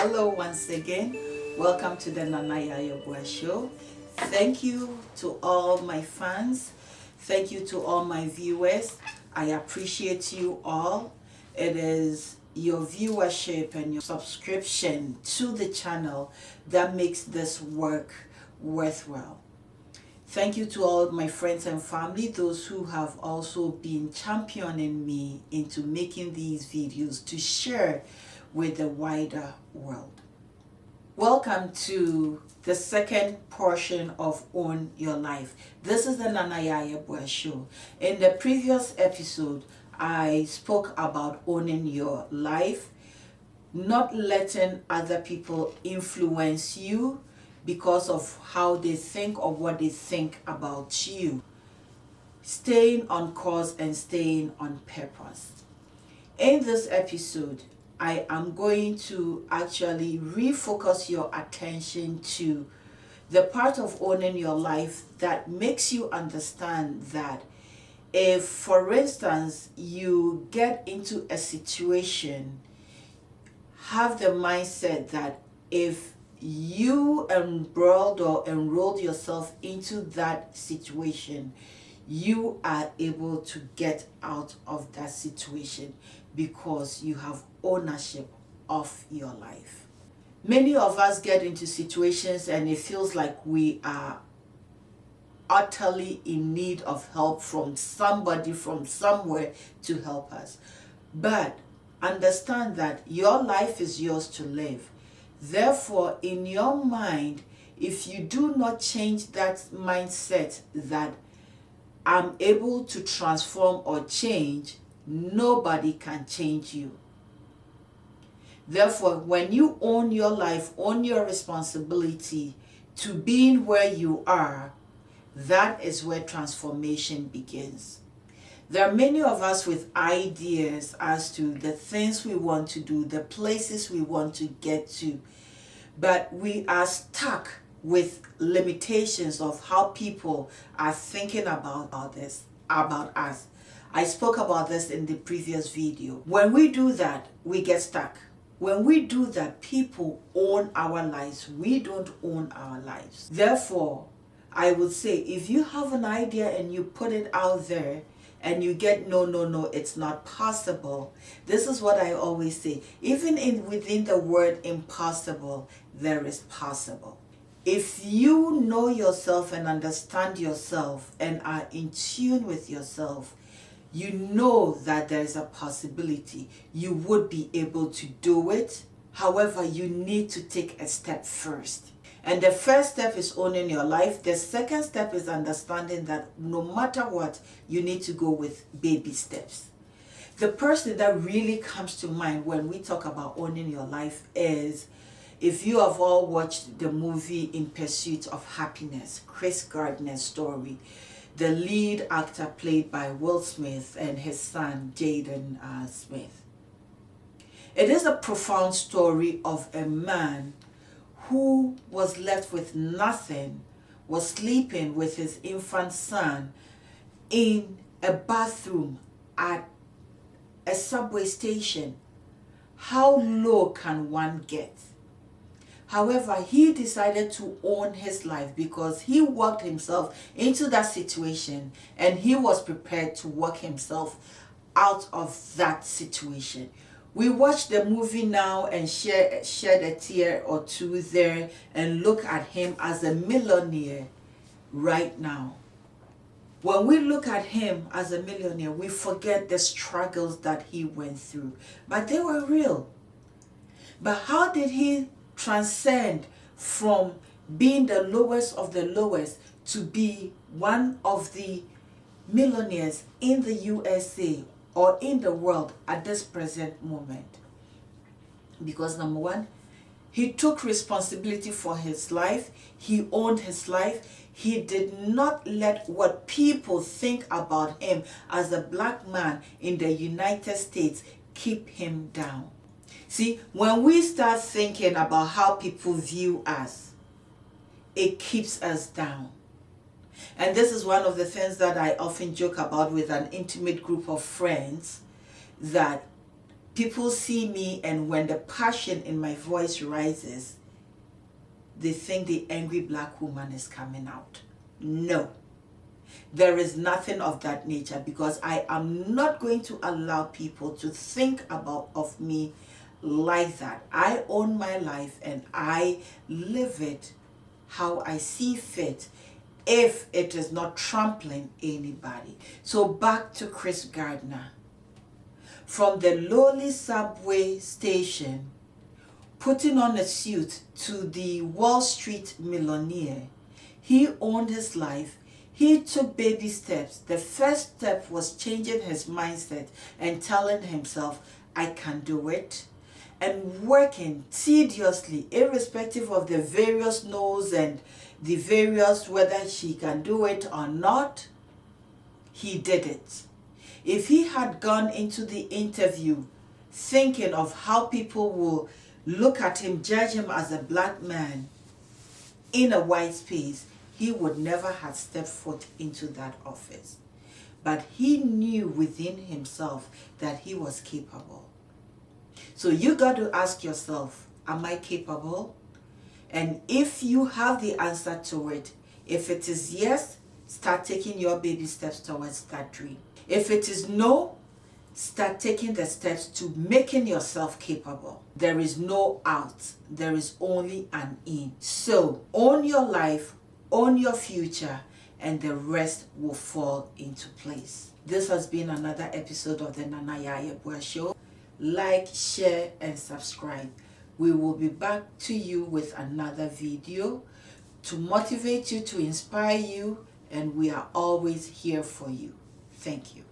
Hello once again. Welcome to the Yeboaa Show. Thank you to all my fans. Thank you to all my viewers. I appreciate you all. It is your viewership and your subscription to the channel that makes this work worthwhile. Thank you to all my friends and family, those who have also been championing me into making these videos to share with the wider world. Welcome to the second portion of Own Your Life. This is the Yeboaa Show. In the previous episode, I spoke about owning your life, not letting other people influence you because of how they think or what they think about you. Staying on course and staying on purpose. In this episode, I am going to actually refocus your attention to the part of owning your life that makes you understand that if, for instance, you get into a situation, have the mindset that if you embroiled or enrolled yourself into that situation, you are able to get out of that situation because you have ownership of your life. Many of us get into situations and it feels like we are utterly in need of help from somebody from somewhere to help us. But understand that your life is yours to live. Therefore, in your mind, if you do not change that mindset that I'm able to transform or change, nobody can change you. Therefore, when you own your life, own your responsibility to being where you are, that is where transformation begins. There are many of us with ideas as to the things we want to do, the places we want to get to, but we are stuck with limitations of how people are thinking about us. I spoke about this in the previous video. When we do that, we get stuck. When we do that, people own our lives. We don't own our lives. Therefore, I would say if you have an idea and you put it out there and you get no, it's not possible. This is what I always say. Even within the word impossible, there is possible. If you know yourself and understand yourself and are in tune with yourself, you know that there is a possibility. You would be able to do it. However, you need to take a step first. And the first step is owning your life. The second step is understanding that no matter what, you need to go with baby steps. The person that really comes to mind when we talk about owning your life is, if you have all watched the movie In Pursuit of Happiness, Chris Gardner's story, the lead actor played by Will Smith and his son Jaden Smith. It is a profound story of a man who was left with nothing, was sleeping with his infant son in a bathroom at a subway station. How low can one get? However, he decided to own his life because he worked himself into that situation and he was prepared to work himself out of that situation. We watch the movie now and shed a tear or two there and look at him as a millionaire right now. When we look at him as a millionaire, we forget the struggles that he went through. But they were real. But how did he transcend from being the lowest of the lowest to be one of the millionaires in the USA or in the world at this present moment? Because number one, he took responsibility for his life. He owned his life. He did not let what people think about him as a black man in the United States keep him down. See, when we start thinking about how people view us, it keeps us down. And this is one of the things that I often joke about with an intimate group of friends, that people see me, and when the passion in my voice rises, they think the angry black woman is coming out. No, there is nothing of that nature, because I am not going to allow people to think of me like that. I own my life and I live it how I see fit, if it is not trampling anybody. So back to Chris Gardner. From the lowly subway station, putting on a suit, to the Wall Street millionaire, he owned his life. He took baby steps. The first step was changing his mindset and telling himself, I can do it. And working tediously, irrespective of the various no's and the various whether she can do it or not, he did it. If he had gone into the interview thinking of how people will look at him, judge him as a black man in a white space, he would never have stepped foot into that office. But he knew within himself that he was capable. So you got to ask yourself, am I capable? And if you have the answer to it, if it is yes, start taking your baby steps towards that dream. If it is no, start taking the steps to making yourself capable. There is no out. There is only an in. So own your life, own your future, and the rest will fall into place. This has been another episode of the Yeboaa Show. Like, share, and subscribe. We will be back to you with another video to motivate you, to inspire you, and we are always here for you. Thank you.